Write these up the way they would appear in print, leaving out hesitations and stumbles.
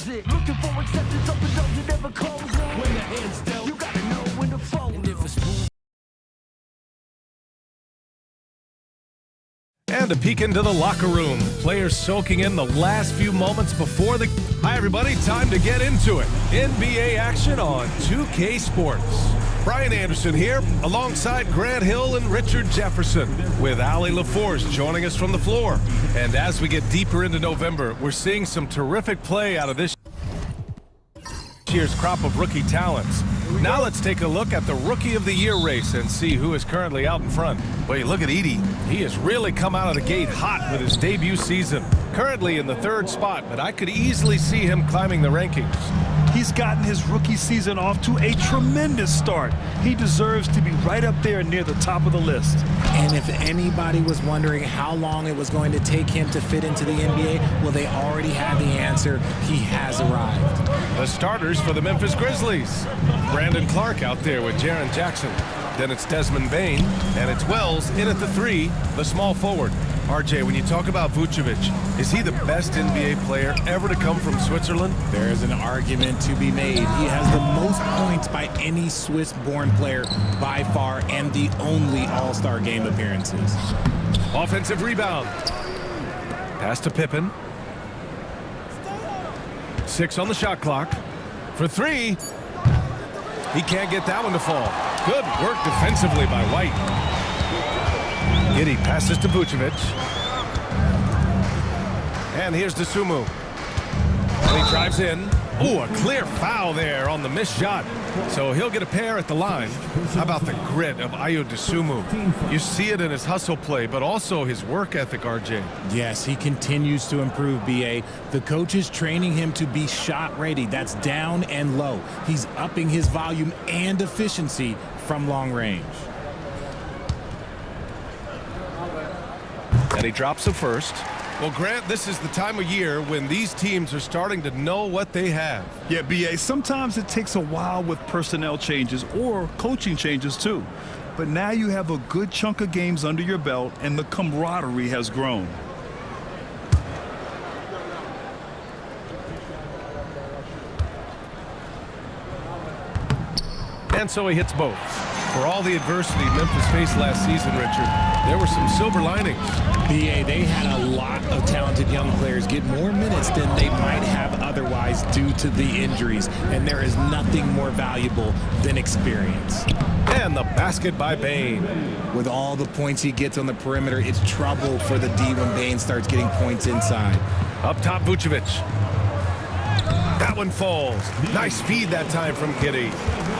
close it. Looking for acceptance of the doors that never close it. When the hand's dealt, you gotta know when to fold. And if it's smooth. And a peek into the locker room. Players soaking in the last few moments before the... Hi, everybody. Time to get into it. NBA action on 2K Sports. Brian Anderson here, alongside Grant Hill and Richard Jefferson, with Ali LaForce joining us from the floor. And as we get deeper into November, we're seeing some terrific play out of this year's crop of rookie talents. Now let's take a look at the Rookie of the Year race and see who is currently out in front. Well, you look at Edey. He has really come out of the gate hot with his debut season. Currently in the 3rd spot, but I could easily see him climbing the rankings. He's gotten his rookie season off to a tremendous start. He deserves to be right up there near the top of the list. And if anybody was wondering how long it was going to take him to fit into the NBA, well, they already had the answer. He has arrived. The starters for the Memphis Grizzlies. Brandon Clark out there with Jaren Jackson. Then it's Desmond Bane, and it's Wells in at the 3, the small forward. RJ, when you talk about Vucevic, is he the best NBA player ever to come from Switzerland? There's an argument to be made. He has the most points by any Swiss-born player by far, and the only All-Star game appearances. Offensive rebound. Pass to Pippen. 6 on the shot clock. For 3. He can't get that one to fall. Good work defensively by White. Giddey passes to Vucevic. And here's Dosunmu. And he drives in. Ooh, a clear foul there on the missed shot. So he'll get a pair at the line. How about the grit of Ayo Dosunmu? You see it in his hustle play, but also his work ethic, RJ. Yes, he continues to improve, BA. The coach is training him to be shot ready. That's down and low. He's upping his volume and efficiency from long range. And he drops a first. Well, Grant, this is the time of year when these teams are starting to know what they have. Yeah, BA, sometimes it takes a while with personnel changes or coaching changes too. But now you have a good chunk of games under your belt and the camaraderie has grown. And so he hits both. For all the adversity Memphis faced last season, Richard, there were some silver linings. BA, they had a lot of talented young players get more minutes than they might have otherwise due to the injuries, and there is nothing more valuable than experience. And the basket by Bane. With all the points he gets on the perimeter, it's trouble for the D when Bane starts getting points inside. Up top, Vucevic. That one falls. Nice feed that time from Giddey.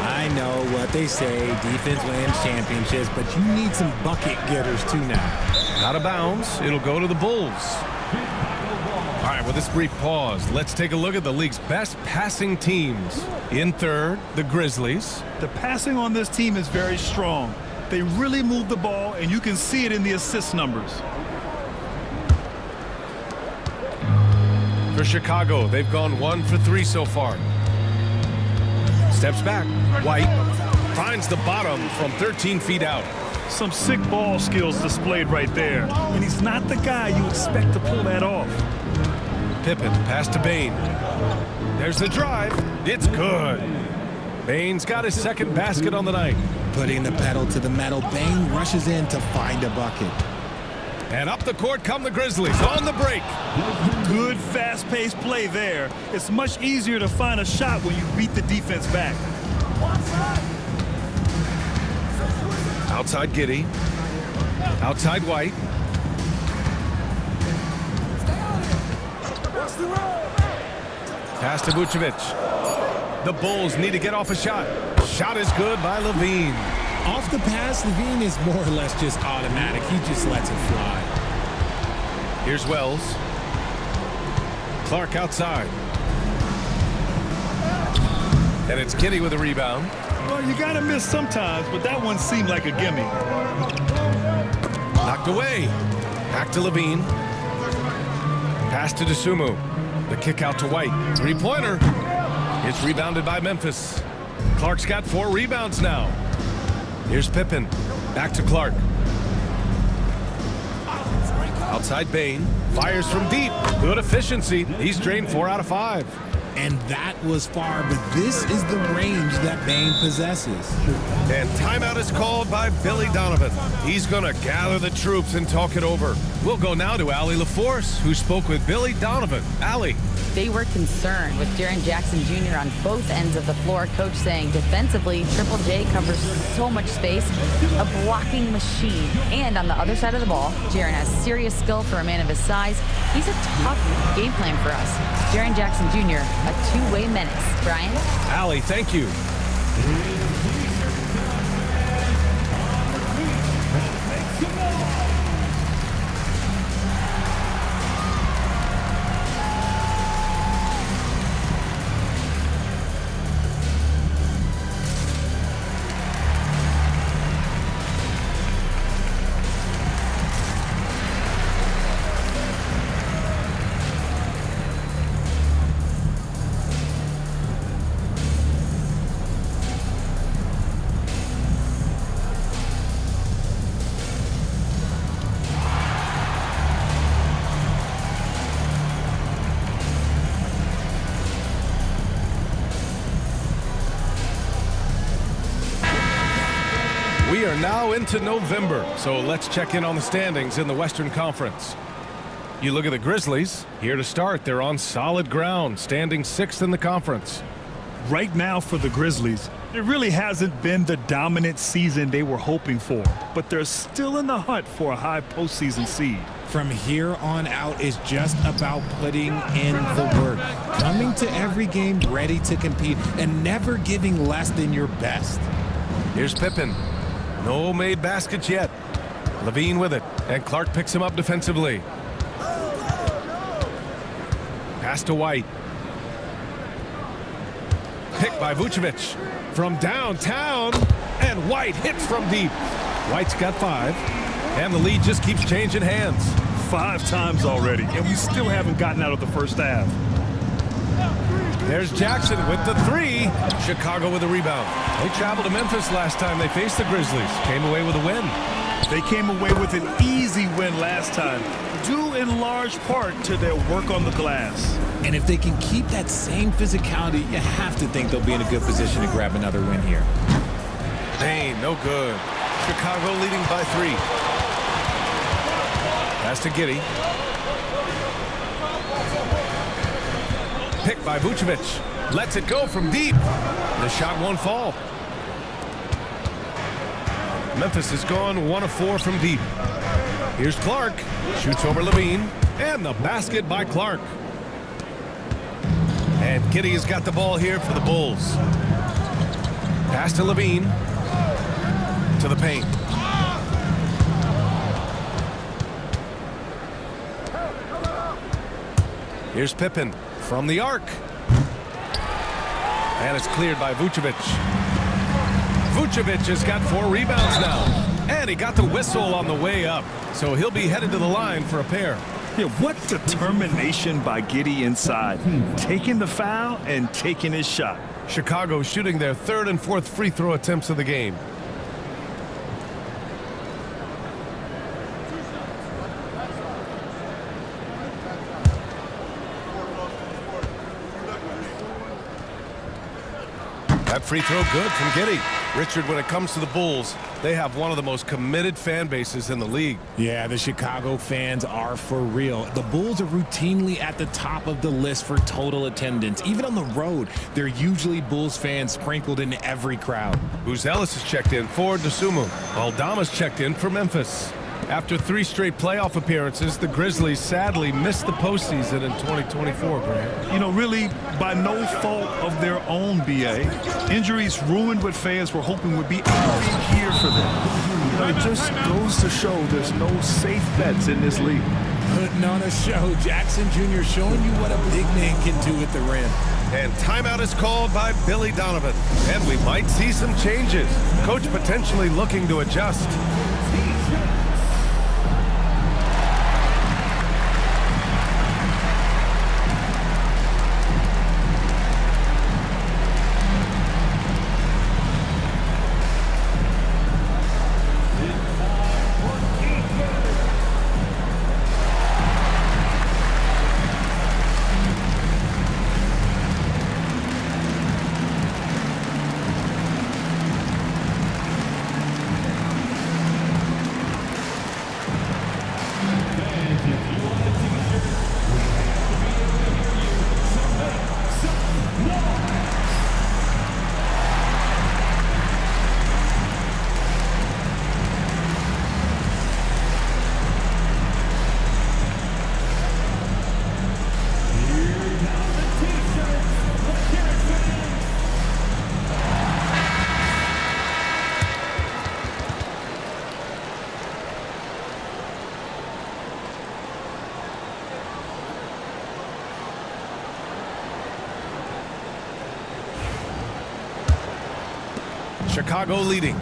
I know what they say, defense wins championships, but you need some bucket getters too now. Out of bounds, it'll go to the Bulls. All right, with this brief pause, let's take a look at the league's best passing teams. In 3rd, the Grizzlies. The passing on this team is very strong. They really move the ball, and you can see it in the assist numbers. For Chicago, they've gone 1 for 3 so far. Steps back. White finds the bottom from 13 feet out. Some sick ball skills displayed right there. And he's not the guy you expect to pull that off. Pippen, pass to Bane. There's the drive. It's good. Bane's got his 2nd basket on the night. Putting the pedal to the metal, Bane rushes in to find a bucket. And up the court come the Grizzlies on the break. Good fast-paced play there. It's much easier to find a shot when you beat the defense back. Outside Giddey. Outside White. Pass to Vucevic. The Bulls need to get off a shot. Shot is good by Levine. Off the pass, Levine is more or less just automatic. He just lets it fly. Here's Wells. Clark outside. And it's Giddey with a rebound. Well, you got to miss sometimes, but that one seemed like a gimme. Knocked away. Back to Levine. Pass to Dosunmu. The kick out to White. 3-pointer. It's rebounded by Memphis. Clark's got 4 rebounds now. Here's Pippen. Back to Clark. Outside Bane. Fires from deep. Good efficiency. He's drained 4 out of 5. And that was far, but this is the range that Bane possesses. And timeout is called by Billy Donovan. He's going to gather the troops and talk it over. We'll go now to Allie LaForce, who spoke with Billy Donovan. Allie. They were concerned with Jaren Jackson Jr. on both ends of the floor. Coach saying defensively, Triple J covers so much space, a blocking machine. And on the other side of the ball, Jaren has serious skill for a man of his size. He's a tough game plan for us. Jaren Jackson Jr., a two-way menace. Brian? Allie, thank you. We are now into November, so let's check in on the standings in the Western Conference. You look at the Grizzlies. Here to start, they're on solid ground, standing 6th in the conference. Right now for the Grizzlies, it really hasn't been the dominant season they were hoping for, but they're still in the hunt for a high postseason seed. From here on out is just about putting in the work, coming to every game ready to compete, and never giving less than your best. Here's Pippen. No made baskets yet. Levine with it, and Clark picks him up defensively. Pass to White. Picked by Vucevic. From downtown, and White hits from deep. White's got 5, and the lead just keeps changing hands. 5 times already, and we still haven't gotten out of the first half. There's Jackson with the 3. Chicago with a rebound. They traveled to Memphis last time they faced the Grizzlies. Came away with a win. They came away with an easy win last time, due in large part to their work on the glass. And if they can keep that same physicality, you have to think they'll be in a good position to grab another win here. Dane, no good. Chicago leading by 3. Pass to Giddey. Picked by Vucevic. Lets it go from deep. The shot won't fall. Memphis has gone 1 of 4 from deep. Here's Clark. Shoots over Levine. And the basket by Clark. And Giddey has got the ball here for the Bulls. Pass to Levine. To the paint. Here's Pippen from the arc. And it's cleared by Vucevic. Vucevic has got 4 rebounds now. And he got the whistle on the way up. So he'll be headed to the line for a pair. Yeah, what determination by Giddey inside. Taking the foul and taking his shot. Chicago shooting their 3rd and 4th free throw attempts of the game. That free throw good from Giddey. Richard, when it comes to the Bulls, they have one of the most committed fan bases in the league. Yeah, the Chicago fans are for real. The Bulls are routinely at the top of the list for total attendance. Even on the road, they're usually Bulls fans sprinkled in every crowd. Booz Ellis has checked in for Dosunmu, while Dama's checked in for Memphis. After 3 straight playoff appearances, the Grizzlies sadly missed the postseason in 2024, Grant. You know, really by no fault of their own, BA. Injuries ruined what fans were hoping would be a big year for them. You know, it just goes to show there's no safe bets in this league. Putting on a show. Jackson Jr. showing you what a big man can do at the rim. And timeout is called by Billy Donovan. And we might see some changes. Coach potentially looking to adjust. Chicago leading.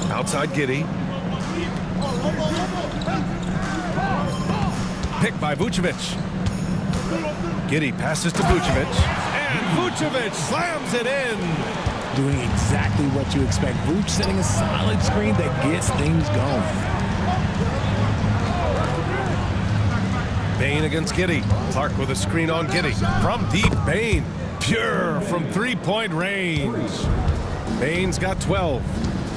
Outside Giddey. Picked by Vucevic. Giddey passes to Vucevic. And Vucevic slams it in. Doing exactly what you expect. Vuce setting a solid screen that gets things going. Bane against Giddey. Clark with a screen on Giddey. From deep, Bane. Pure from three-point range. Bane's got 12.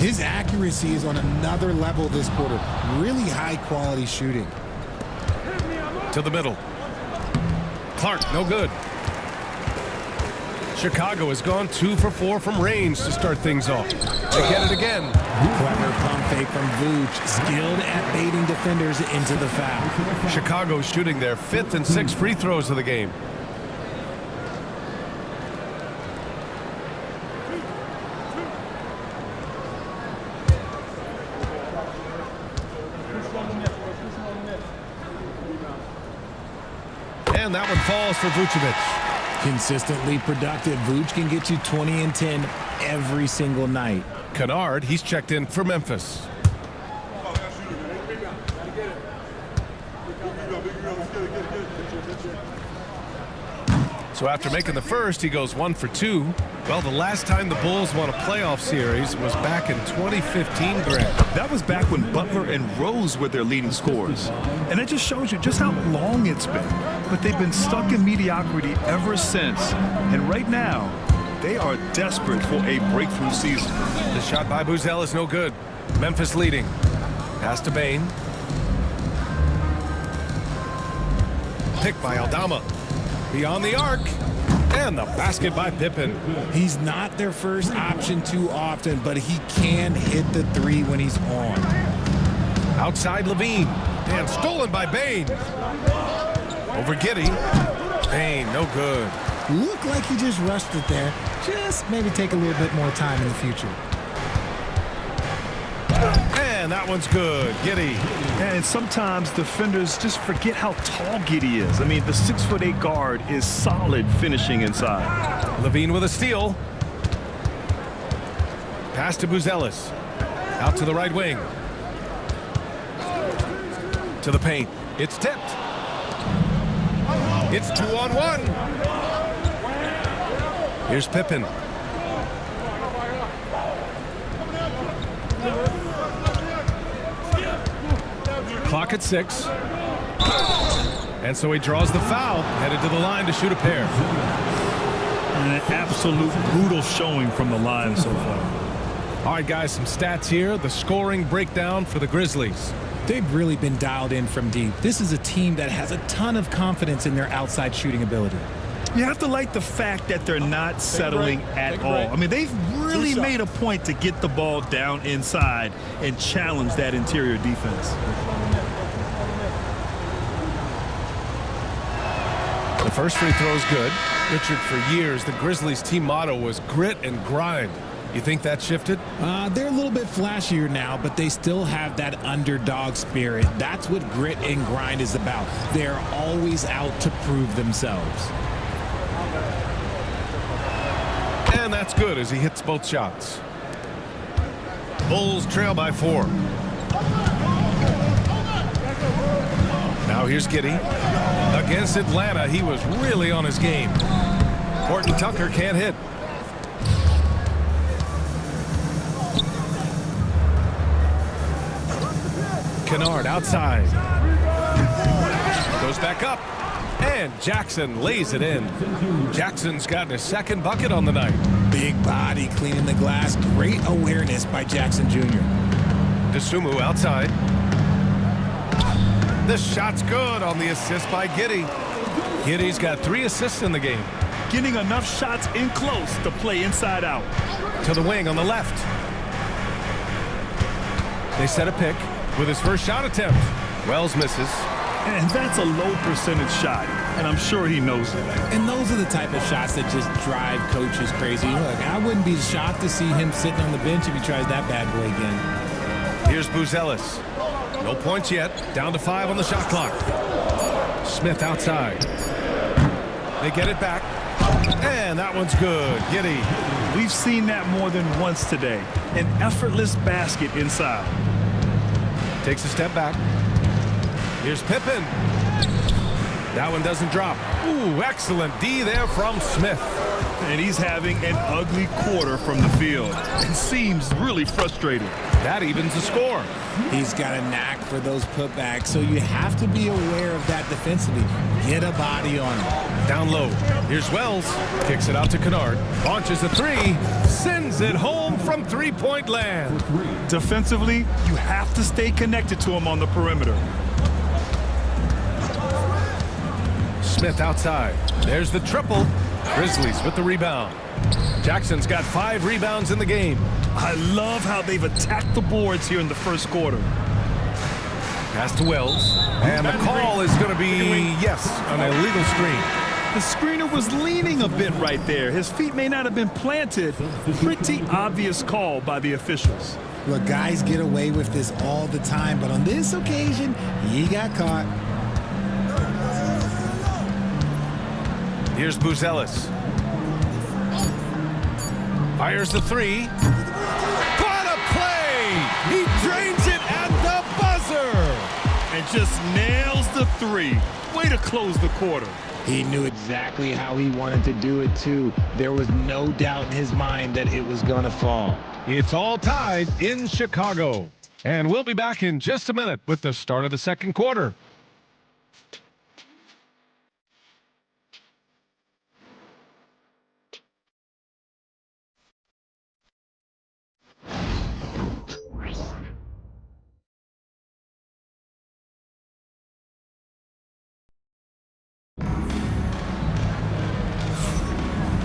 His accuracy is on another level this quarter. Really high-quality shooting. To the middle. Clark, no good. Chicago has gone 2 for 4 from range to start things off. They get it again. Clever pump fake from Vuce. Skilled at baiting defenders into the foul. Chicago shooting their 5th and 6th free throws of the game. And that one falls for Vucevic. Consistently productive. Vuce can get you 20 and 10 every single night. Kennard, he's checked in for Memphis. So after making the first, he goes 1 for 2. Well, the last time the Bulls won a playoff series was back in 2015, Grant. That was back when Butler and Rose were their leading scorers. And it just shows you just how long it's been. But they've been stuck in mediocrity ever since. And right now, they are desperate for a breakthrough season. The shot by Buzel is no good. Memphis leading. Pass to Bane. Picked by Aldama. Beyond the arc. And the basket by Pippen. He's not their first option too often, but he can hit the three when he's on. Outside Levine. And stolen by Bane. Over Giddey. Bane, no good. Looked like he just rushed it there. Just maybe take a little bit more time in the future. And that one's good. Giddey. And sometimes defenders just forget how tall Giddey is. I mean, the 6'8" guard is solid finishing inside. Levine with a steal. Pass to Buzelis. Out to the right wing. To the paint. It's tipped. It's 2-on-1. Here's Pippen. Clock at 6. And so he draws the foul, headed to the line to shoot a pair. And an absolute brutal showing from the line so far. All right, guys, some stats here. The scoring breakdown for the Grizzlies. They've really been dialed in from deep. This is a team that has a ton of confidence in their outside shooting ability. You have to like the fact that they're not settling at all. I mean, they've really made a point to get the ball down inside and challenge that interior defense. The first free throw is good. Richard, for years, the Grizzlies team motto was grit and grind. You think that shifted? They're a little bit flashier now, but they still have that underdog spirit. That's what grit and grind is about. They're always out to prove themselves. And that's good as he hits both shots. Bulls trail by 4. Now here's Giddey. Against Atlanta, he was really on his game. Horton Tucker can't hit. Kennard outside. Goes back up. And Jackson lays it in. Jackson's gotten his second bucket on the night. Big body cleaning the glass. Great awareness by Jackson Jr. Dosunmu outside. This shot's good on the assist by Giddey. Giddey's got 3 assists in the game. Getting enough shots in close to play inside out. To the wing on the left. They set a pick with his first shot attempt. Wells misses. And that's a low percentage shot, and I'm sure he knows it. And those are the type of shots that just drive coaches crazy. Look, I wouldn't be shocked to see him sitting on the bench if he tries that bad boy again. Here's Buzelis. No points yet. Down to 5 on the shot clock. Smith outside. They get it back. And that one's good. Giddy. We've seen that more than once today. An effortless basket inside. Takes a step back. Here's Pippen. That one doesn't drop. Ooh, excellent D there from Smith. And he's having an ugly quarter from the field. It seems really frustrated. That evens the score. He's got a knack for those putbacks, so you have to be aware of that defensively. Get a body on him. Down low. Here's Wells. Kicks it out to Kennard. Launches a three. Sends it home from three-point land. Defensively, you have to stay connected to him on the perimeter. Smith outside. There's the triple. Grizzlies with the rebound. Jackson's got 5 rebounds in the game. I love how they've attacked the boards here in the first quarter. Pass to Wells. And the call is going to be, yes, an illegal screen. The screener was leaning a bit right there. His feet may not have been planted. Pretty obvious call by the officials. Look, guys get away with this all the time, but on this occasion, he got caught. Here's Buzelis. Fires the three. What a play! He drains it at the buzzer! And just nails the three. Way to close the quarter. He knew exactly how he wanted to do it, too. There was no doubt in his mind that it was going to fall. It's all tied in Chicago. And we'll be back in just a minute with the start of the second quarter.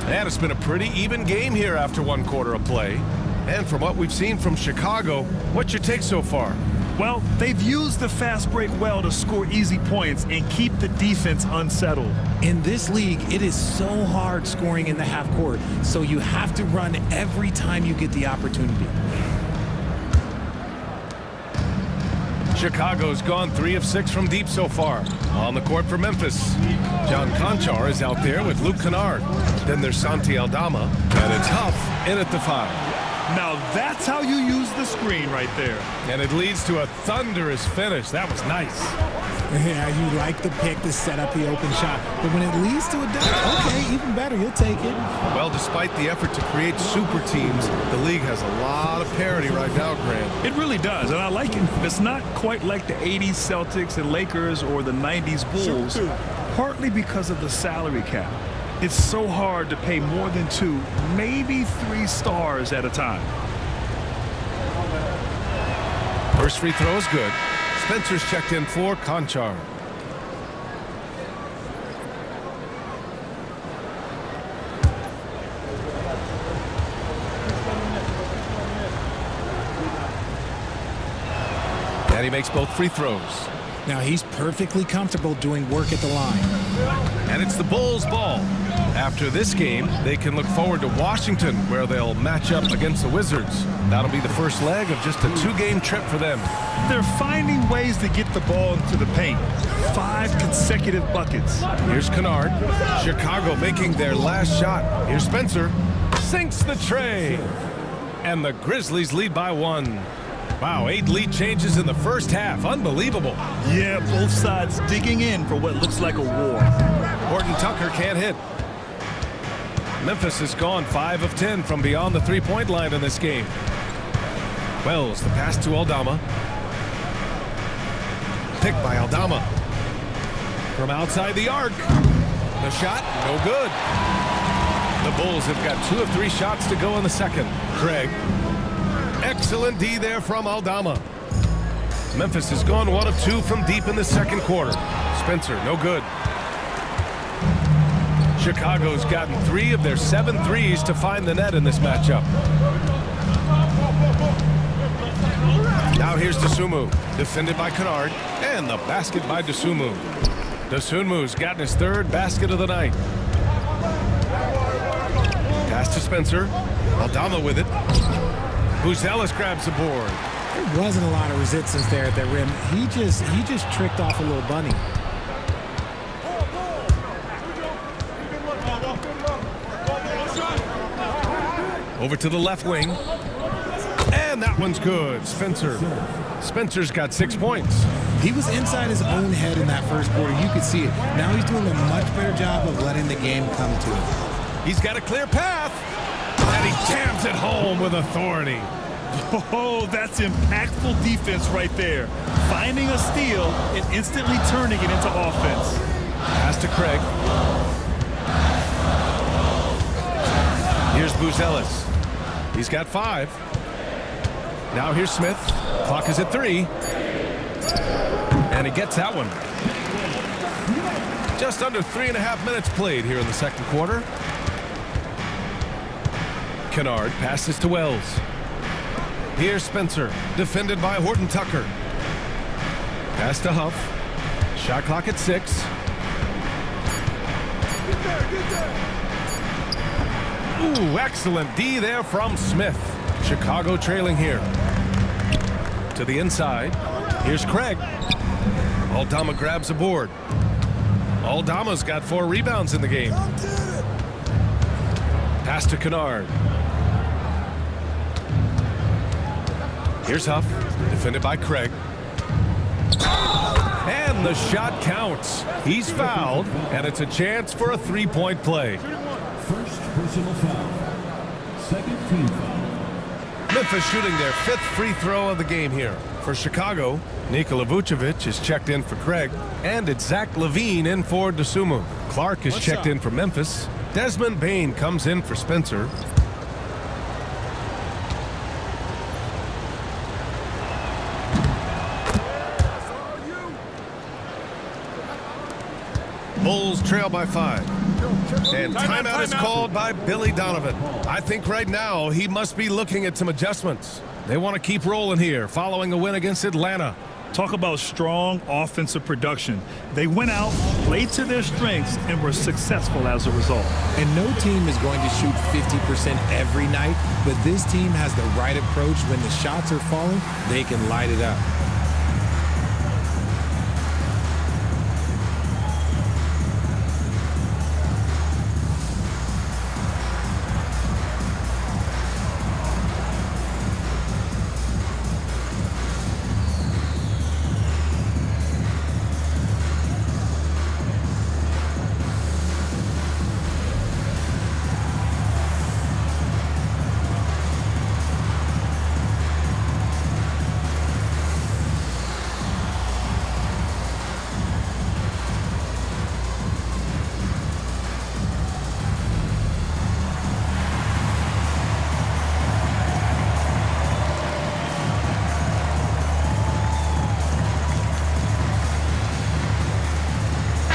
And it's been a pretty even game here after one quarter of play. And from what we've seen from Chicago, what's your take so far? Well, they've used the fast break well to score easy points and keep the defense unsettled. In this league, it is so hard scoring in the half court, so you have to run every time you get the opportunity. Chicago's gone 3 of 6 from deep so far. On the court for Memphis, John Conchar is out there with Luke Kennard. Then there's Santi Aldama, and it's Huff in at the 5. Now that's how you use the screen right there. And it leads to a thunderous finish. That was nice. Yeah, you like the pick to set up the open shot, but when it leads to a dunk, okay, even better, you'll take it. Well, despite the effort to create super teams, the league has a lot of parity right now, Grant. It really does, and I like it. It's not quite like the 80s Celtics and Lakers or the 90s Bulls, partly because of the salary cap. It's so hard to pay more than 2, maybe 3 stars at a time. First free throw is good. Spencer's checked in for Conchar. And he makes both free throws. Now he's perfectly comfortable doing work at the line. And it's the Bulls' ball. After this game, they can look forward to Washington, where they'll match up against the Wizards. That'll be the first leg of just a 2-game trip for them. They're finding ways to get the ball into the paint. 5 consecutive buckets. Here's Kennard. Chicago making their last shot. Here's Spencer. Sinks the tray. And the Grizzlies lead by 1. Wow, 8 lead changes in the first half. Unbelievable. Yeah, both sides digging in for what looks like a war. Horton Tucker can't hit. Memphis has gone 5 of 10 from beyond the three-point line in this game. Wells, the pass to Aldama. Picked by Aldama. From outside the arc. The shot, no good. The Bulls have got 2 of 3 shots to go in the second. Craig. Excellent D there from Aldama. Memphis has gone 1 of 2 from deep in the second quarter. Spencer, no good. Chicago's gotten 3 of their 7 threes to find the net in this matchup. Now here's Dosunmu, defended by Kennard, and the basket by Dosunmu. Dosunmu's gotten his 3rd basket of the night. Pass to Spencer. Aldama with it. Buzelis grabs the board. There wasn't a lot of resistance there at the rim. He just tricked off a little bunny. Over to the left wing. And that one's good. Spencer's got 6 points. He was inside his own head in that first quarter. You could see it. Now he's doing a much better job of letting the game come to him. He's got a clear path. And he jams it home with authority. Oh, that's impactful defense right there. Finding a steal and instantly turning it into offense. Pass to Craig. Here's Buzelis. He's got 5. Now here's Smith. Clock is at 3. And he gets that one. Just under 3.5 minutes played here in the second quarter. Kennard passes to Wells. Here's Spencer, defended by Horton Tucker. Pass to Huff. Shot clock at 6. Ooh, excellent D there from Smith. Chicago trailing here. To the inside. Here's Craig. Aldama grabs a board. Aldama's got 4 rebounds in the game. Pass to Kennard. Here's Huff, defended by Craig. And the shot counts. He's fouled, and it's a chance for a 3-point play. First personal foul. Second team foul. Memphis shooting their 5th free throw of the game here. For Chicago, Nikola Vucevic is checked in for Craig, and it's Zach LaVine in for Dosunmu. Clark is checked in for Memphis. Desmond Bane comes in for Spencer. Bulls trail by 5. And timeout is called by Billy Donovan. I think right now he must be looking at some adjustments. They want to keep rolling here following a win against Atlanta. Talk about strong offensive production. They went out, played to their strengths, and were successful as a result. And no team is going to shoot 50% every night, but this team has the right approach. When the shots are falling, they can light it up.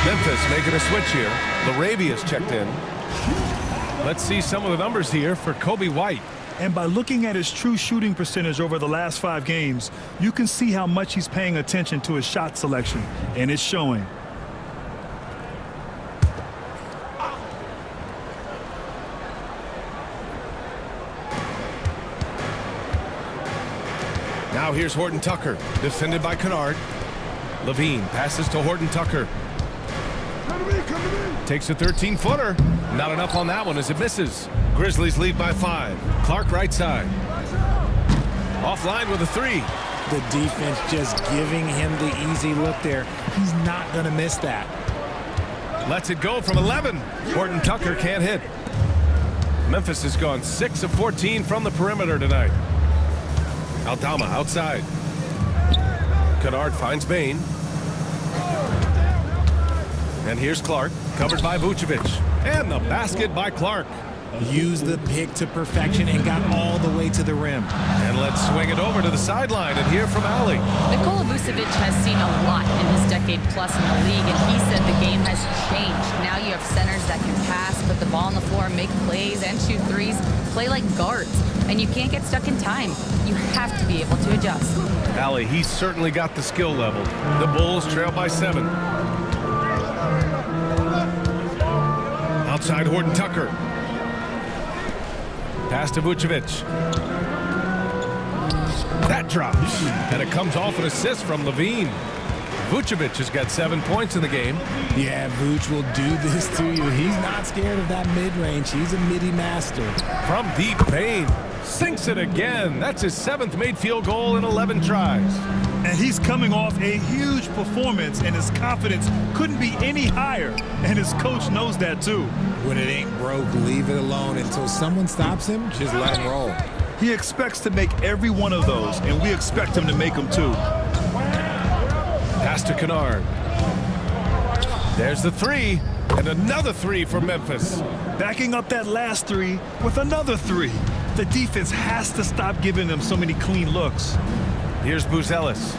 Memphis making a switch here. Larabia's checked in. Let's see some of the numbers here for Kobe White. And by looking at his true shooting percentage over the last 5 games, you can see how much he's paying attention to his shot selection, and it's showing. Now here's Horton Tucker, defended by Kennard. LaVine passes to Horton Tucker. Takes a 13-footer. Not enough on that one as it misses. Grizzlies lead by 5. Clark right side. Offline with a 3. The defense just giving him the easy look there. He's not going to miss that. Lets it go from 11. Horton Tucker can't hit. Memphis has gone 6 of 14 from the perimeter tonight. Aldama outside. Kennard finds Bane. And here's Clark, covered by Vucevic. And the basket by Clark. Used the pick to perfection and got all the way to the rim. And let's swing it over to the sideline and hear from Ali. Nikola Vucevic has seen a lot in his decade plus in the league, and he said the game has changed. Now you have centers that can pass, put the ball on the floor, make plays, and shoot threes, play like guards. And you can't get stuck in time. You have to be able to adjust. Ali, he's certainly got the skill level. The Bulls trail by 7. Outside Horton Tucker. Pass to Vucevic. That drops. And it comes off an assist from LaVine. Vucevic has got 7 points in the game. Yeah, Vooch will do this to you. He's not scared of that mid-range. He's a midi master. From deep, Bane sinks it again. That's his 7th made field goal in 11 tries. And he's coming off a huge performance, and his confidence couldn't be any higher. And his coach knows that too. When it ain't broke, leave it alone. Until someone stops him, just let him roll. He expects to make every one of those, and we expect him to make them too. Pass to Kennard. There's the 3, and another 3 for Memphis. Backing up that last 3 with another 3. The defense has to stop giving them so many clean looks. Here's Buzelis.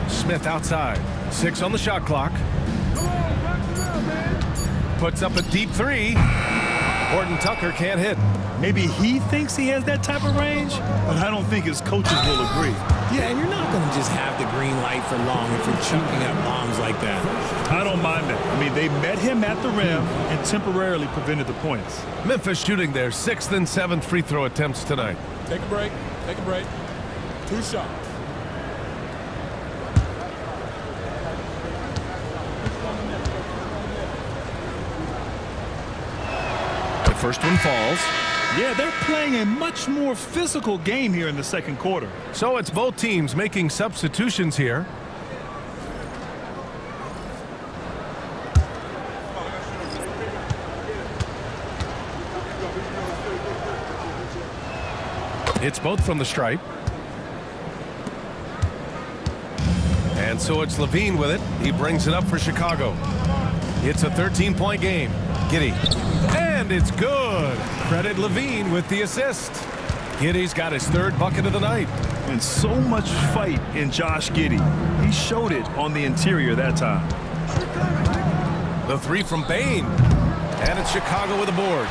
Smith outside. 6 on the shot clock. Puts up a deep 3. Horton Tucker can't hit. Maybe he thinks he has that type of range, but I don't think his coaches will agree. Yeah, and you're not going to just have the green light for long if you're choking up bombs like that. I don't mind that. I mean, they met him at the rim and temporarily prevented the points. Memphis shooting their 6th and 7th free throw attempts tonight. Take a break. Take a break. 2 shots. The first one falls. Yeah, they're playing a much more physical game here in the second quarter. So it's both teams making substitutions here. It's both from the stripe. And so it's Levine with it. He brings it up for Chicago. It's a 13-point game. Giddey. And it's good. Credit Levine with the assist. Giddey's got his 3rd bucket of the night. And so much fight in Josh Giddey. He showed it on the interior that time. The 3 from Bane. And it's Chicago with a board.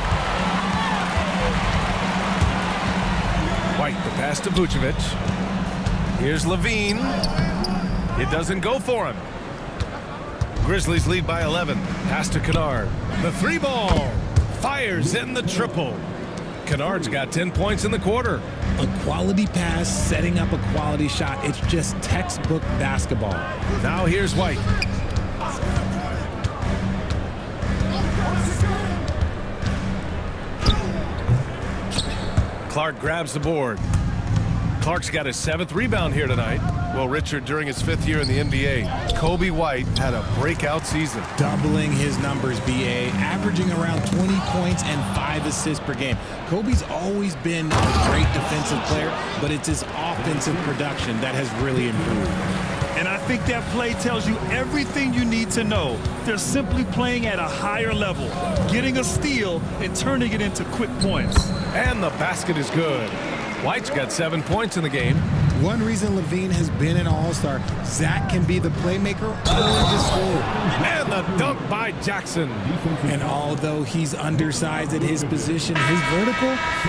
White, the pass to Vucevic. Here's Levine. It doesn't go for him. Grizzlies lead by 11. Pass to Kennard. The 3 ball. Fires in the triple. Kennard's got 10 points in the quarter. A quality pass, setting up a quality shot. It's just textbook basketball. Now here's White. Clark grabs the board. Clark's got his 7th rebound here tonight. Well, Richard, during his 5th year in the NBA, Kobe White had a breakout season. Doubling his numbers, BA, averaging around 20 points and 5 assists per game. Kobe's always been a great defensive player, but it's his offensive production that has really improved. And I think that play tells you everything you need to know. They're simply playing at a higher level, getting a steal and turning it into quick points. And the basket is good. White's got 7 points in the game. One reason Levine has been an all-star, Zach can be the playmaker or the scorer. And the dunk by Jackson. And although he's undersized at his position, his vertical,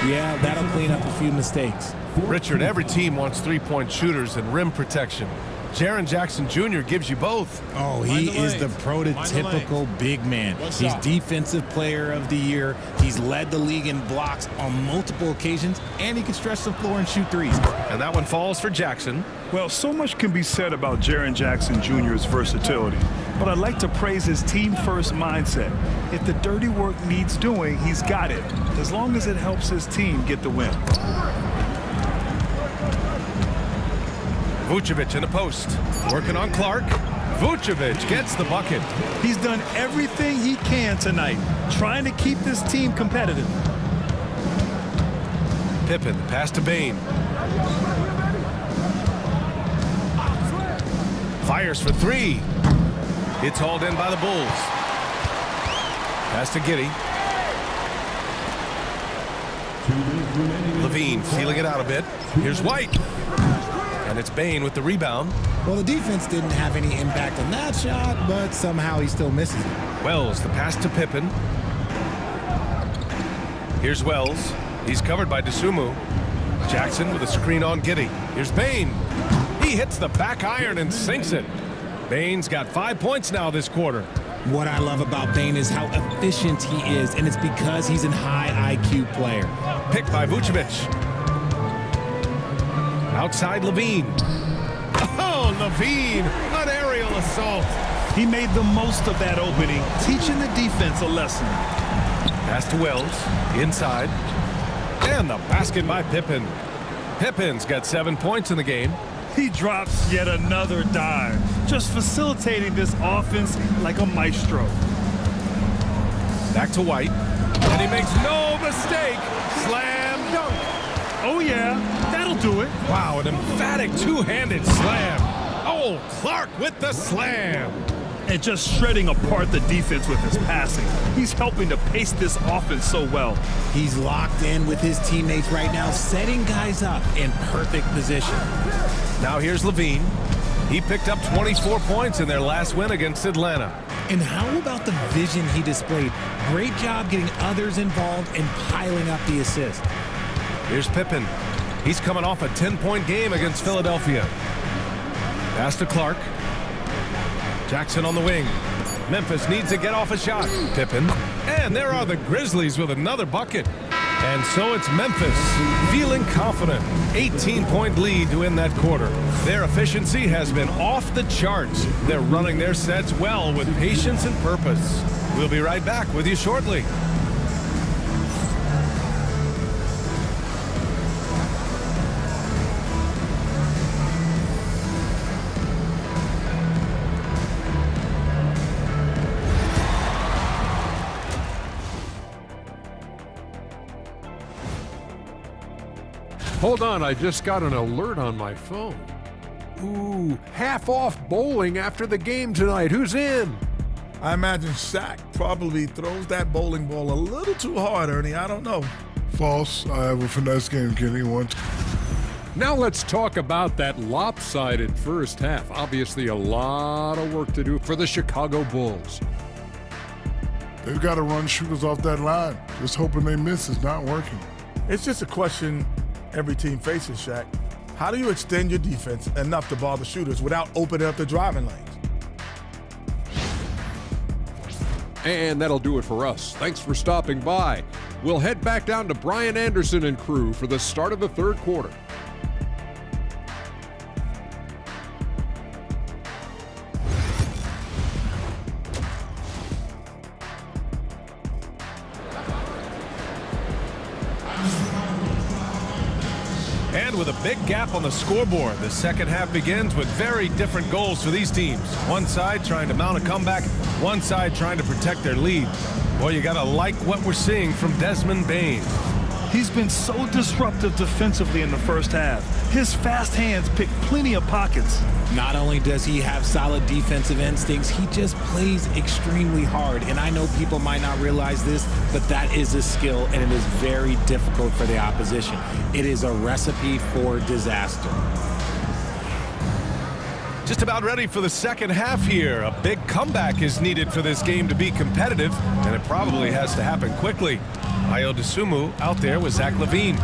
yeah, that'll clean up a few mistakes. Richard, every team wants 3-point shooters and rim protection. Jaren Jackson Jr. gives you both. Oh, he is the prototypical big man. He's Defensive Player of the Year. He's led the league in blocks on multiple occasions, and he can stretch the floor and shoot threes. And that one falls for Jackson. Well, so much can be said about Jaren Jackson Jr.'s versatility, but I'd like to praise his team-first mindset. If the dirty work needs doing, he's got it, as long as it helps his team get the win. Vucevic in the post. Working on Clark. Vucevic gets the bucket. He's done everything he can tonight, trying to keep this team competitive. Pippen, pass to Bane. Fires for 3. It's hauled in by the Bulls. Pass to Giddey. Levine feeling it out a bit. Here's White. And it's Bane with the rebound. Well, the defense didn't have any impact on that shot, but somehow he still misses it. Wells, the pass to Pippen. Here's Wells. He's covered by Dosunmu. Jackson with a screen on Giddey. Here's Bane. He hits the back iron and sinks it. Bane's got 5 points now this quarter. What I love about Bane is how efficient he is, and it's because he's a high IQ player. Picked by Vucevic. Outside Levine. Oh, Levine, an aerial assault. He made the most of that opening, teaching the defense a lesson. Pass to Wells, inside. And the basket by Pippen. Pippen's got 7 points in the game. He drops yet another dime, just facilitating this offense like a maestro. Back to White, and he makes no mistake. Slam dunk. Oh yeah, that'll do it. Wow, an emphatic two-handed slam. Oh, Clark with the slam. And just shredding apart the defense with his passing. He's helping to pace this offense so well. He's locked in with his teammates right now, setting guys up in perfect position. Now here's Levine. He picked up 24 points in their last win against Atlanta. And how about the vision he displayed? Great job getting others involved and piling up the assist. Here's Pippen. He's coming off a 10-point game against Philadelphia. Pass to Clark. Jackson on the wing. Memphis needs to get off a shot. Pippen. And there are the Grizzlies with another bucket. And so it's Memphis feeling confident. 18-point lead to win that quarter. Their efficiency has been off the charts. They're running their sets well with patience and purpose. We'll be right back with you shortly. Hold on, I just got an alert on my phone. Ooh, half off bowling after the game tonight. Who's in? I imagine Shaq probably throws that bowling ball a little too hard, Ernie. I don't know. False. I have a finesse game, Kenny. Now let's talk about that lopsided first half. Obviously a lot of work to do for the Chicago Bulls. They've got to run shooters off that line. Just hoping they miss is not working. It's just a question every team faces, Shaq. How do you extend your defense enough to bother shooters without opening up the driving lanes? And that'll do it for us. Thanks for stopping by. We'll head back down to Brian Anderson and crew for the start of the third quarter. And with a big gap on the scoreboard, the second half begins with very different goals for these teams. One side trying to mount a comeback, one side trying to protect their lead. Boy, you gotta like what we're seeing from Desmond Bane. He's been so disruptive defensively in the first half. His fast hands pick plenty of pockets. Not only does he have solid defensive instincts, he just plays extremely hard. And I know people might not realize this, but that is a skill, and it is very difficult for the opposition. It is a recipe for disaster. Just about ready for the second half here. A big comeback is needed for this game to be competitive, and it probably has to happen quickly. Ayo Dosunmu out there with Zach LaVine.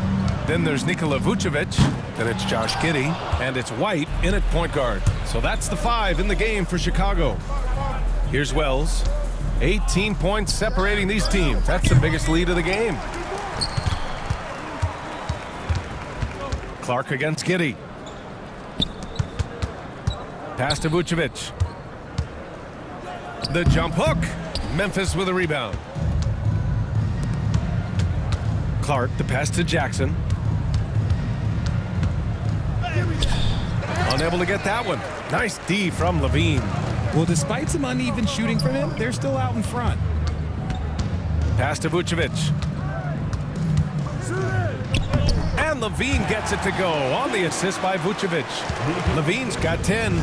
Then there's Nikola Vucevic. Then it's Josh Giddey. And it's White in at point guard. So that's the 5 in the game for Chicago. Here's Wells. 18 points separating these teams. That's the biggest lead of the game. Clark against Giddey. Pass to Vucevic. The jump hook. Memphis with a rebound. Clark, the pass to Jackson. Unable to get that one. Nice D from Levine. Well, despite some uneven shooting from him, they're still out in front. Pass to Vucevic. And Levine gets it to go on the assist by Vucevic. Levine's got 10.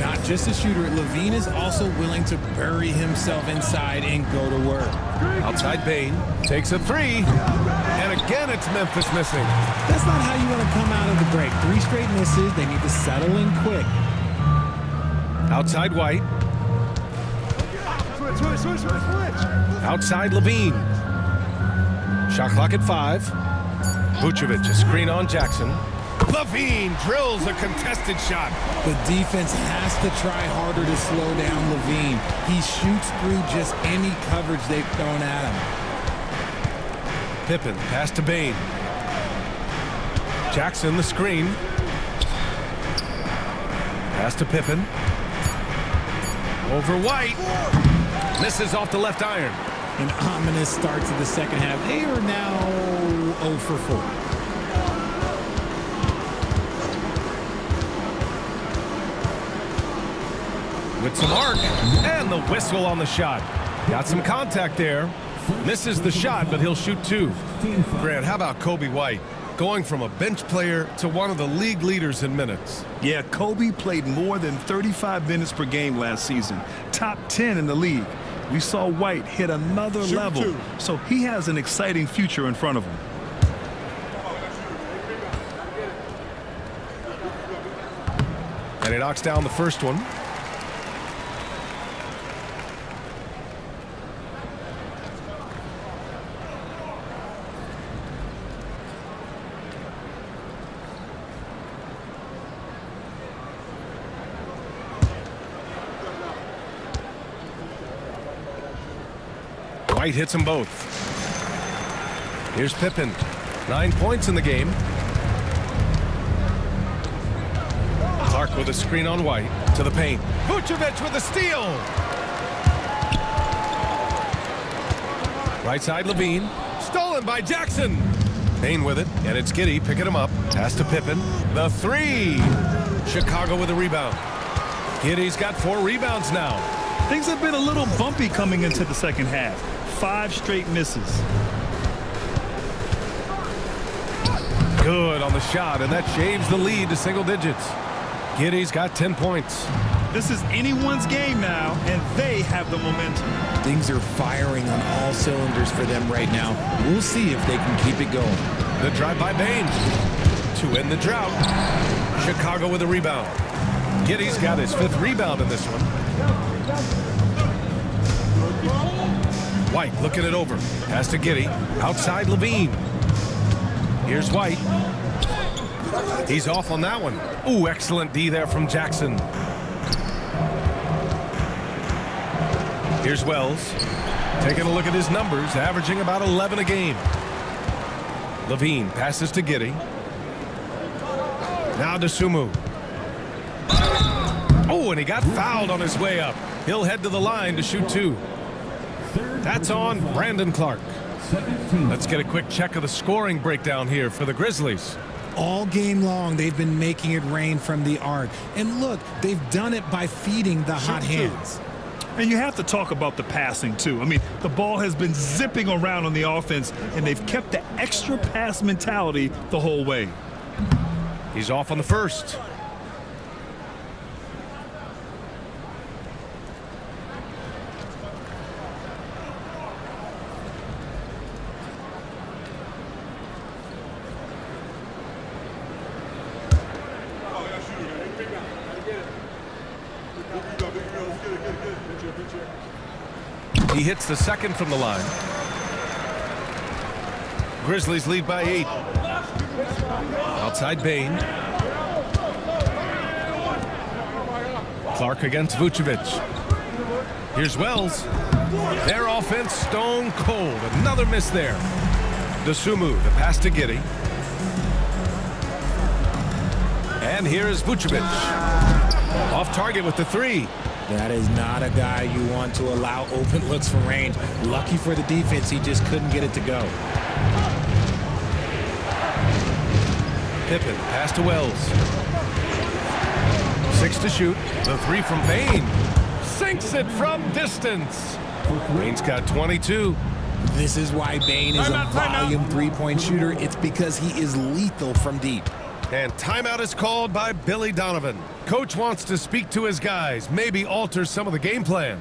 Not just a shooter, Levine is also willing to bury himself inside and go to work. Outside Bane takes a 3. And again, it's Memphis missing. That's not how you want to come out of the break. 3 straight misses. They need to settle in quick. Outside White. Outside Levine. Shot clock at 5. Vucevic, a screen on Jackson. Levine drills a contested shot. The defense has to try harder to slow down Levine. He shoots through just any coverage they've thrown at him. Pippen, pass to Bane. Jackson, the screen. Pass to Pippen. Over White. Misses off the left iron. An ominous start to the second half. They are now 0 for 4. With some arc. And the whistle on the shot. Got some contact there. Misses the shot, but he'll shoot 2. Grant, how about Kobe White? Going from a bench player to one of the league leaders in minutes. Yeah, Kobe played more than 35 minutes per game last season. Top 10 in the league. We saw White hit another level. So he has an exciting future in front of him. And he knocks down the first one. White hits them both. Here's Pippen. 9 points in the game. Clark with a screen on White. To the paint. Vucevic with a steal. Right side, Levine. Stolen by Jackson. Payne with it. And it's Giddey picking him up. Pass to Pippen. The 3. Chicago with a rebound. Giddey's got 4 rebounds now. Things have been a little bumpy coming into the second half. 5 straight misses. Good on the shot, and that shaves the lead to single digits. Giddey's got 10 points. This is anyone's game now, and they have the momentum. Things are firing on all cylinders for them right now. We'll see if they can keep it going. The drive by Bane to end the drought. Chicago with a rebound. Giddey's got his 5th rebound in this one. White looking it over. Pass to Giddey. Outside Levine. Here's White. He's off on that one. Ooh, excellent D there from Jackson. Here's Wells. Taking a look at his numbers, averaging about 11 a game. Levine passes to Giddey. Now to Sumu. Oh, and he got fouled on his way up. He'll head to the line to shoot 2. That's on Brandon Clark. Let's get a quick check of the scoring breakdown here for the Grizzlies. All game long, they've been making it rain from the arc. And look, they've done it by feeding the hot hands. And you have to talk about the passing, too. I mean, the ball has been zipping around on the offense, and they've kept the extra pass mentality the whole way. He's off on the first. He hits the second from the line. Grizzlies lead by 8. Outside Bane. Clark against Vucevic. Here's Wells. Their offense stone cold. Another miss there. Dosunmu, the pass to Giddey. And here is Vucevic. Off target with the 3. That is not a guy you want to allow open looks from range. Lucky for the defense, he just couldn't get it to go. Pippen, pass to Wells. 6 to shoot. The 3 from Bane. Sinks it from distance. Bane's got 22. This is why Bane is a volume 3-point shooter. It's because he is lethal from deep. And timeout is called by Billy Donovan. Coach wants to speak to his guys, maybe alter some of the game plan.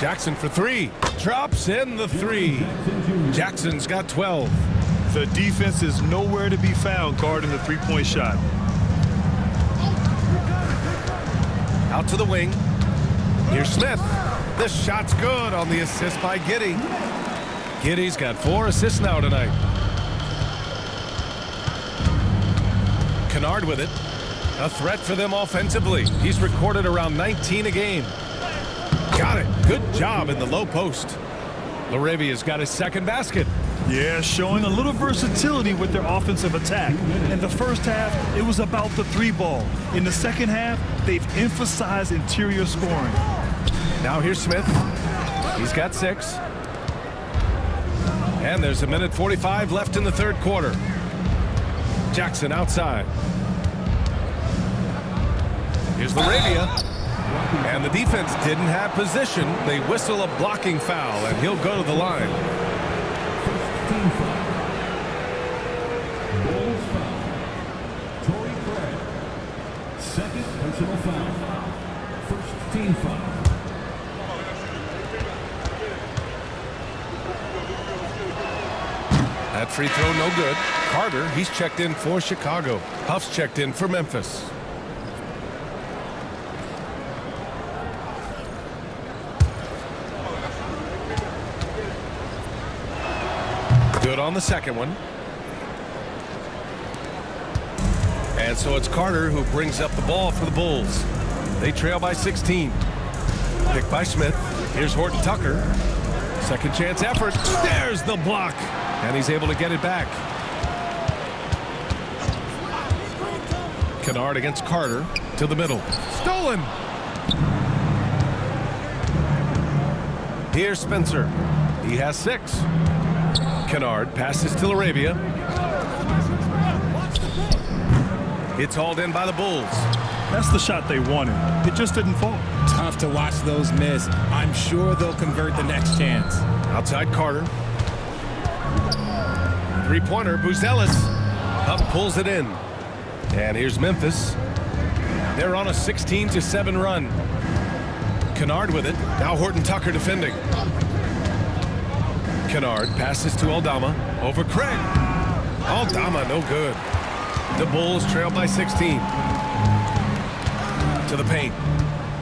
Jackson for three. Drops in the three. Jackson's got 12. The defense is nowhere to be found guarding the three-point shot. Out to the wing. Here's Smith. The shot's good on the assist by Giddey. Giddey's got 4 assists now tonight. Kennard with it. A threat for them offensively. He's recorded around 19 a game. Got it. Good job in the low post. Laravia's got his second basket. Yeah, showing a little versatility with their offensive attack. In the first half, it was about the three ball. In the second half, they've emphasized interior scoring. Now here's Smith. He's got 6. And there's a minute 45 left in the third quarter. Jackson outside. Here's Laravia. And the defense didn't have position. They whistle a blocking foul, and he'll go to the line. Team foul. Bulls foul. Torrey Craig. Second personal foul. First team foul. That free throw no good. Carter, he's checked in for Chicago. Huff's checked in for Memphis. Good on the second one. And so it's Carter who brings up the ball for the Bulls. They trail by 16. Picked by Smith. Here's Horton Tucker. Second chance effort. There's the block. And he's able to get it back. Kennard against Carter to the middle. Stolen. Here's Spencer. He has 6. Kennard passes to Laravia. It's hauled in by the Bulls. That's the shot they wanted. It just didn't fall. Tough to watch those miss. I'm sure they'll convert the next chance. Outside Carter. Three-pointer, Buzelis. Huff pulls it in. And here's Memphis. They're on a 16-7 run. Kennard with it. Now Horton Tucker defending. Kennard passes to Aldama. Over Craig. Aldama no good. The Bulls trail by 16. To the paint.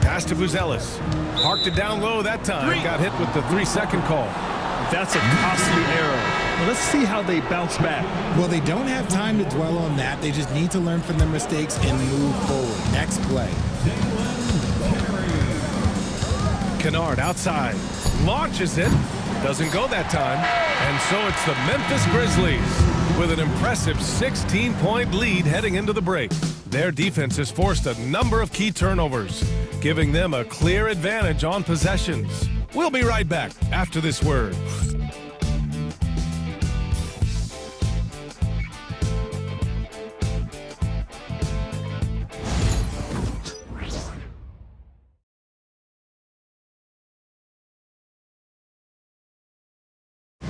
Pass to Buzelis. Parked it down low that time. Got hit with the 3-second call. That's a costly error. Well, let's see how they bounce back. Well, they don't have time to dwell on that. They just need to learn from their mistakes and move forward. Next play. Kennard outside. Launches it. Doesn't go that time. And so it's the Memphis Grizzlies with an impressive 16-point lead heading into the break. Their defense has forced a number of key turnovers, giving them a clear advantage on possessions. We'll be right back after this word.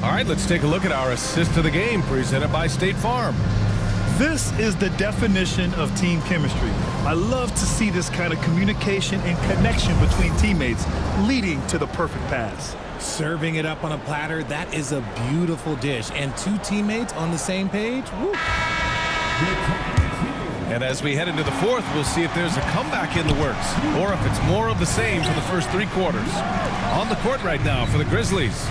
All right, let's take a look at our assist of the game presented by State Farm. This is the definition of team chemistry. I love to see this kind of communication and connection between teammates leading to the perfect pass. Serving it up on a platter, that is a beautiful dish. And 2 teammates on the same page, woo. And as we head into the fourth, we'll see if there's a comeback in the works or if it's more of the same for the first 3 quarters. On the court right now for the Grizzlies,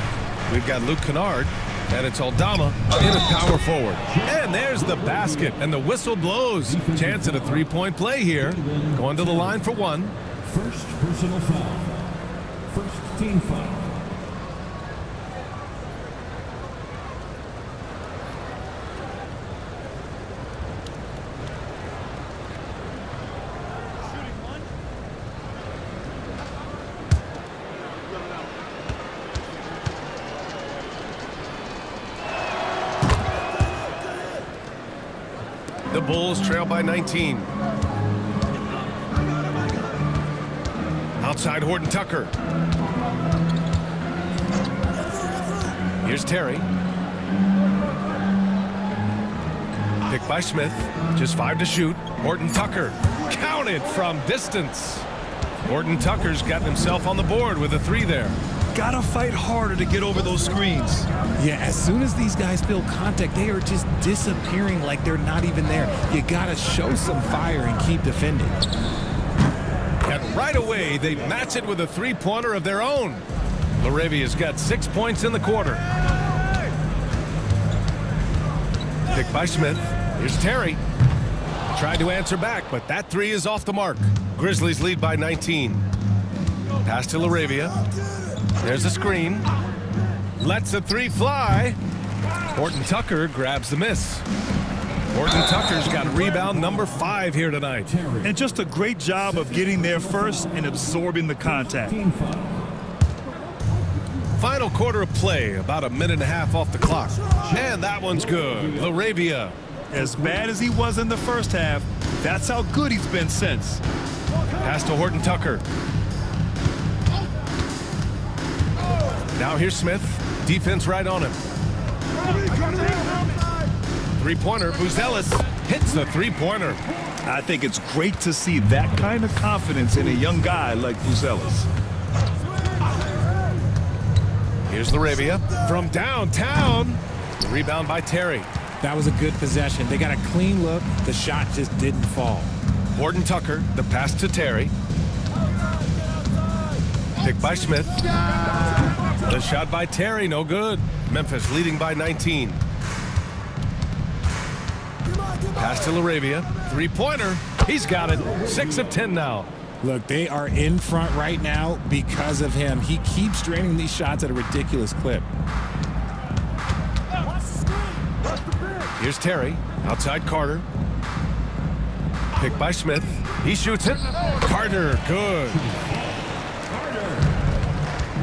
we've got Luke Kennard, and it's Aldama in at power forward. And there's the basket, and the whistle blows. Chance at a 3-point play here. Going to the line for 1. First personal foul. First team foul. The Bulls trail by 19. Outside Horton Tucker. Here's Terry. Picked by Smith. Just 5 to shoot. Horton Tucker counted from distance. Horton Tucker's got himself on the board with a 3 there. Gotta fight harder to get over those screens. Yeah, as soon as these guys feel contact, they are just disappearing like they're not even there. You gotta show some fire and keep defending. And right away, they match it with a 3-pointer of their own. Laravia's got 6 points in the quarter. Pick by Smith. Here's Terry. Tried to answer back, but that 3 is off the mark. Grizzlies lead by 19. Pass to Laravia. There's a screen. Lets a 3 fly. Horton Tucker grabs the miss. Horton Tucker's got rebound number 5 here tonight. And just a great job of getting there first and absorbing the contact. Final quarter of play, about a minute and a half off the clock. And that one's good. Laravia. As bad as he was in the first half, that's how good he's been since. Pass to Horton Tucker. Now here's Smith. Defense right on him. 3-pointer. Buzelis hits the 3-pointer. I think it's great to see that kind of confidence in a young guy like Buzelis. Here's Laravia from downtown. Rebound by Terry. That was a good possession. They got a clean look. The shot just didn't fall. Horton Tucker, the pass to Terry. Pick by Smith. The shot by Terry, no good. Memphis leading by 19. Pass to Laravia. 3-pointer. He's got it. 6 of 10 now. Look, they are in front right now because of him. He keeps draining these shots at a ridiculous clip. Here's Terry. Outside Carter. Pick by Smith. He shoots it. Carter, good.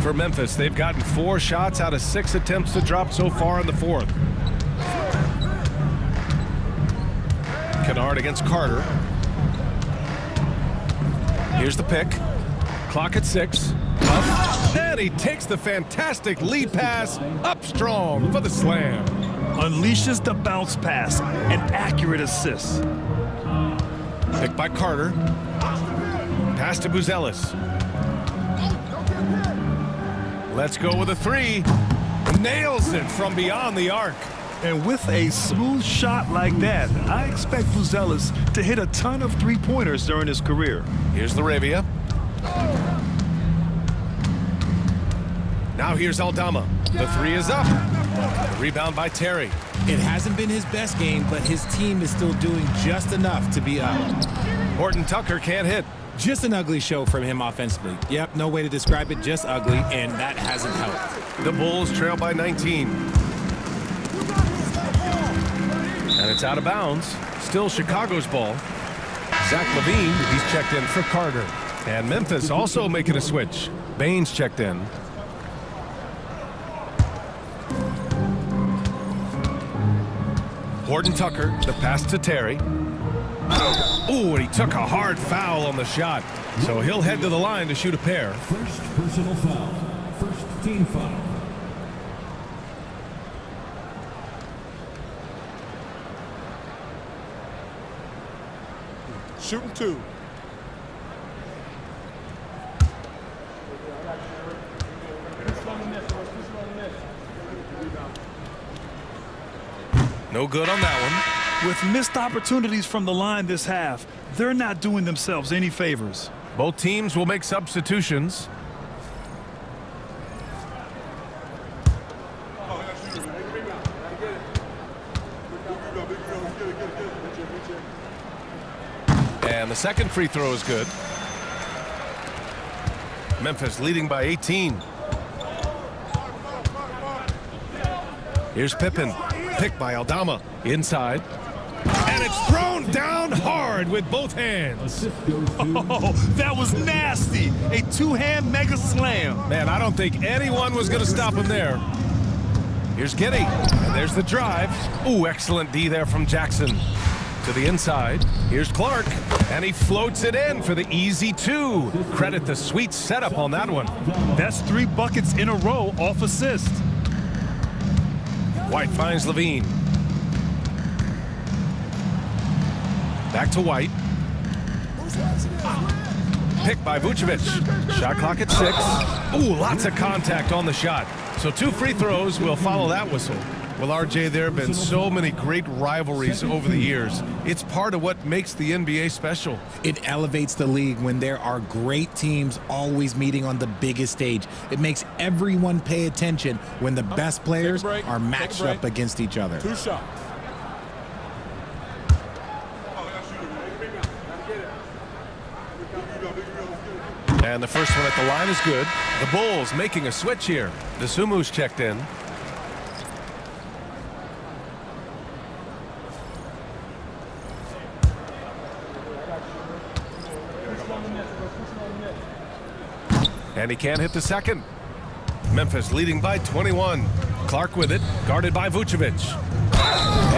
For Memphis, they've gotten 4 shots out of 6 attempts to drop so far in the 4th. Kennard against Carter. Here's the pick. Clock at 6. Up. And he takes the fantastic lead pass up strong for the slam. Unleashes the bounce pass, an accurate assist. Pick by Carter. Pass to Buzelis. Let's go with a 3. Nails it from beyond the arc. And with a smooth shot like that, I expect Buzelis to hit a ton of 3-pointers during his career. Here's Laravia. Now here's Aldama. The 3 is up. Rebound by Terry. It hasn't been his best game, but his team is still doing just enough to be up. Horton Tucker can't hit. Just an ugly show from him offensively. Yep, no way to describe it, just ugly, and that hasn't helped. The Bulls trail by 19. And it's out of bounds. Still Chicago's ball. Zach LaVine, he's checked in for Carter. And Memphis also making a switch. Baines checked in. Horton Tucker, the pass to Terry. Ooh, and he took a hard foul on the shot. So he'll head to the line to shoot a pair. First personal foul. First team foul. Shooting 2. No good on that one. With missed opportunities from the line this half, they're not doing themselves any favors. Both teams will make substitutions. And the second free throw is good. Memphis leading by 18. Here's Pippen. Picked by Aldama. Inside. And it's thrown down hard with both hands. Oh, that was nasty. A 2-hand mega slam. Man, I don't think anyone was going to stop him there. Here's Giddey. And there's the drive. Ooh, excellent D there from Jackson. To the inside. Here's Clark. And he floats it in for the easy 2. Credit the sweet setup on that one. That's 3 buckets in a row off assist. White finds LaVine. Back to White. Picked by Vucevic. Shot clock at 6. Ooh, lots of contact on the shot. So 2 free throws will follow that whistle. Well, RJ, there have been so many great rivalries over the years. It's part of what makes the NBA special. It elevates the league when there are great teams always meeting on the biggest stage. It makes everyone pay attention when the best players are matched up against each other. 2 shots. And the first one at the line is good. The Bulls making a switch here. Desumu's checked in. And he can't hit the second. Memphis leading by 21. Clark with it, guarded by Vucevic.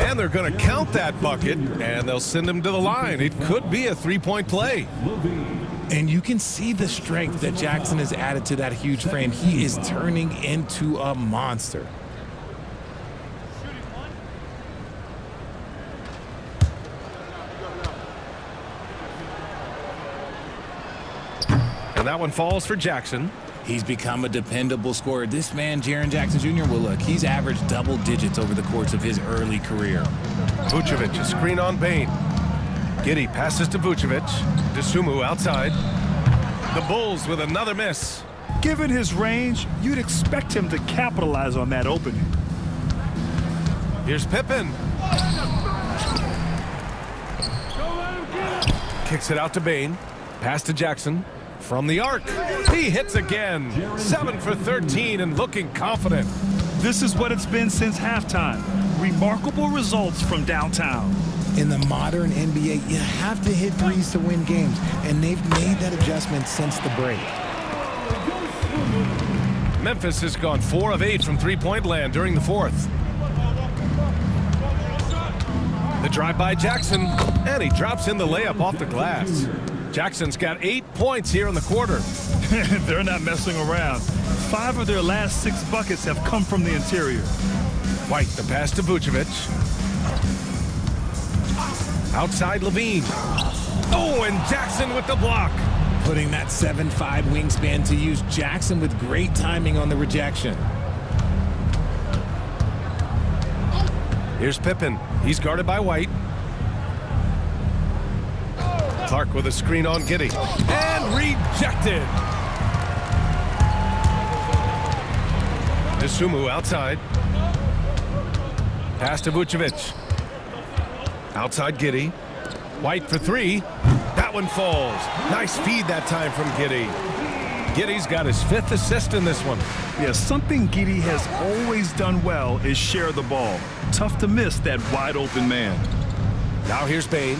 And they're going to count that bucket, and they'll send him to the line. It could be a 3-point play. And you can see the strength that Jackson has added to that huge frame. He is turning into a monster. And that one falls for Jackson. He's become a dependable scorer. This man, Jaren Jackson Jr., well, look, he's averaged double digits over the course of his early career. Vucevic, a screen on Bane. Giddey passes to Vucevic. Desumu outside. The Bulls with another miss. Given his range, you'd expect him to capitalize on that opening. Here's Pippen. Kicks it out to Bane. Pass to Jackson. From the arc. He hits again. 7 for 13 and looking confident. This is what it's been since halftime. Remarkable results from downtown. In the modern NBA, you have to hit threes to win games, and they've made that adjustment since the break. Memphis has gone 4 of 8 from three-point land during the fourth. The drive by Jackson, and he drops in the layup off the glass. Jackson's got 8 points here in the quarter. They're not messing around. 5 of their last 6 buckets have come from the interior. White, the pass to Vucevic. Outside Levine. Oh, and Jackson with the block. Putting that 7'5" wingspan to use. Jackson with great timing on the rejection. Here's Pippen. He's guarded by White. Clark with a screen on Giddey. And rejected. Desumu outside. Pass to Vucevic. Outside Giddey. White for 3. That one falls. Nice feed that time from Giddey. Giddey's got his 5th assist in this one. Yeah, something Giddey has always done well is share the ball. Tough to miss that wide open man. Now here's Bane.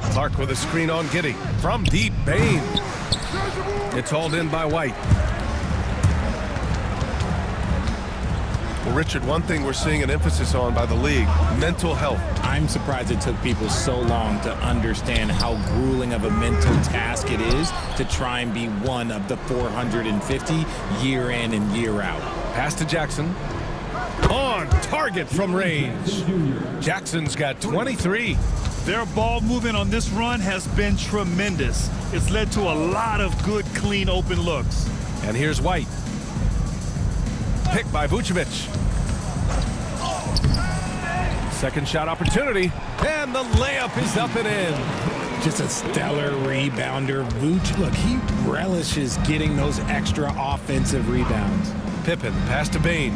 Clark with a screen on Giddey. From deep, Bane. It's hauled in by White. Well, Richard, one thing we're seeing an emphasis on by the league, mental health. I'm surprised it took people so long to understand how grueling of a mental task it is to try and be one of the 450 year in and year out. Pass to Jackson. On target from range. Jackson's got 23. Their ball movement on this run has been tremendous. It's led to a lot of good, clean, open looks. And here's White. Picked by Vucevic. Second shot opportunity. And the layup is up and in. Just a stellar rebounder. Vooch, look, he relishes getting those extra offensive rebounds. Pippen, pass to Bane.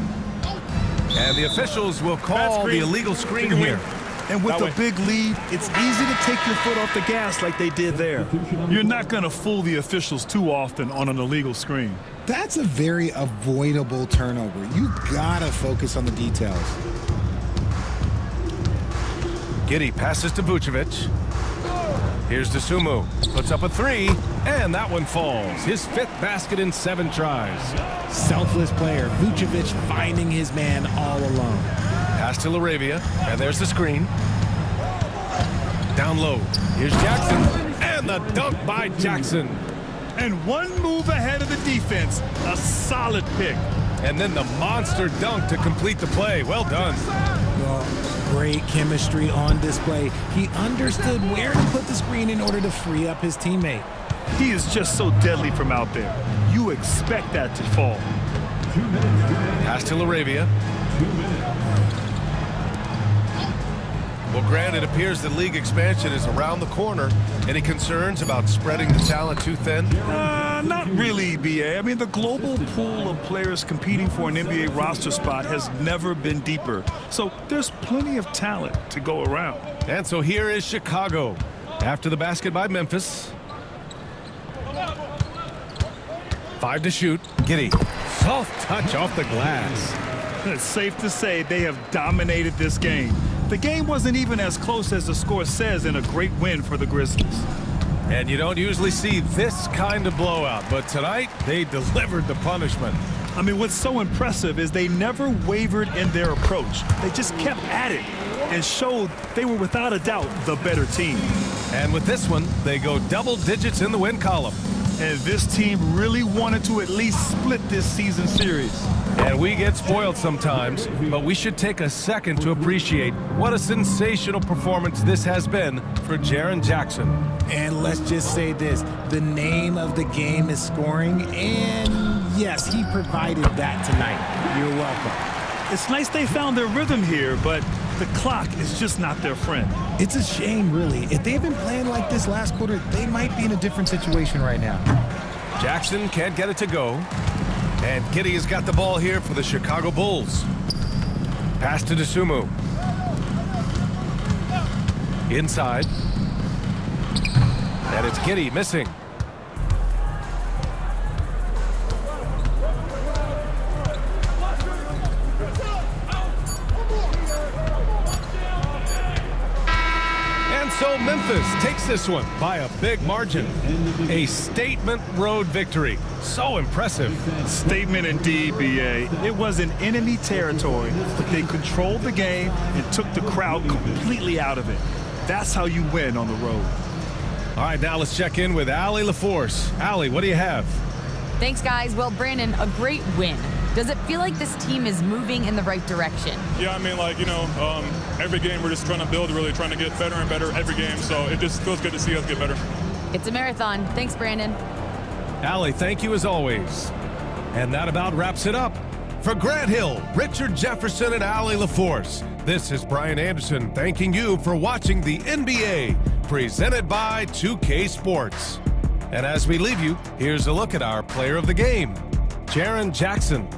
And the officials will call the illegal screen here. And with a big lead, it's easy to take your foot off the gas like they did there. You're not going to fool the officials too often on an illegal screen. That's a very avoidable turnover. You gotta focus on the details. Giddey passes to Vucevic. Here's Desumu. Puts up a 3, and that one falls. His 5th basket in 7 tries. Selfless player. Vucevic finding his man all alone. Pass to LaRavia, and there's the screen. Down low. Here's Jackson, and the dunk by Jackson. And one move ahead of the defense. A solid pick. And then the monster dunk to complete the play. Well done. Well, great chemistry on display. He understood where to put the screen in order to free up his teammate. He is just so deadly from out there. You expect that to fall. Pass to LaRavia. Well, Grant, it appears that league expansion is around the corner. Any concerns about spreading the talent too thin? Not really, BA. I mean, the global pool of players competing for an NBA roster spot has never been deeper. So there's plenty of talent to go around. And so here is Chicago. After the basket by Memphis. 5 to shoot. Giddey. Soft touch off the glass. It's safe to say they have dominated this game. The game wasn't even as close as the score says in a great win for the Grizzlies. And you don't usually see this kind of blowout, but tonight they delivered the punishment. I mean, what's so impressive is they never wavered in their approach. They just kept at it and showed they were without a doubt the better team. And with this one, they go double digits in the win column. And this team really wanted to at least split this season series. And we get spoiled sometimes, but we should take a second to appreciate what a sensational performance this has been for Jaren Jackson. And let's just say this, the name of the game is scoring, and yes, he provided that tonight. You're welcome. It's nice they found their rhythm here, but the clock is just not their friend. It's a shame, really. If they've been playing like this last quarter, they might be in a different situation right now. Jackson can't get it to go. And Giddey has got the ball here for the Chicago Bulls. Pass to DeSumo. Inside. And it's Giddey missing. So Memphis takes this one by a big margin. A statement road victory. So impressive. Statement indeed, BA. It was in enemy territory, but they controlled the game and took the crowd completely out of it. That's how you win on the road. All right, now let's check in with Allie LaForce. Allie, what do you have? Thanks, guys. Well, Brandon, a great win. Does it feel like this team is moving in the right direction? Yeah, I mean, like, every game we're just trying to build, really trying to get better and better every game. So it just feels good to see us get better. It's a marathon. Thanks, Brandon. Allie, thank you as always. And that about wraps it up. For Grant Hill, Richard Jefferson, and Allie LaForce, this is Brian Anderson thanking you for watching the NBA, presented by 2K Sports. And as we leave you, here's a look at our player of the game, Jaren Jackson.